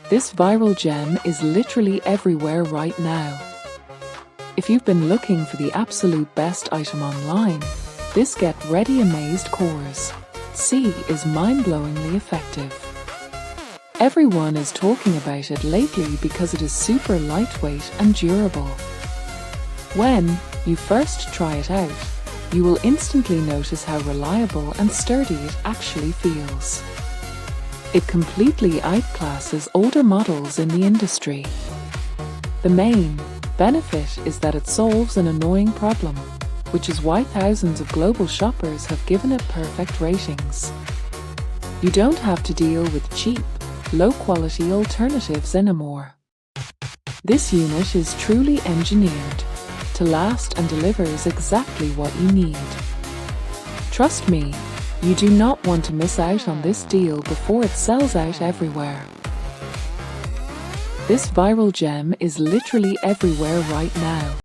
This viral gem is literally everywhere right now. If you've been looking for the absolute best item online, this Get Ready Amazed Cores C is mind-blowingly effective. Everyone is talking about it lately because it is super lightweight and durable. When you first try it out, you will instantly notice how reliable and sturdy it actually feels. It completely outclasses older models in the industry. The main benefit is that it solves an annoying problem, which is why thousands of global shoppers have given it perfect ratings. You don't have to deal with cheap, low-quality alternatives anymore. This unit is truly engineered to last and delivers exactly what you need. Trust me, you do not want to miss out on this deal before it sells out everywhere. This viral gem is literally everywhere right now.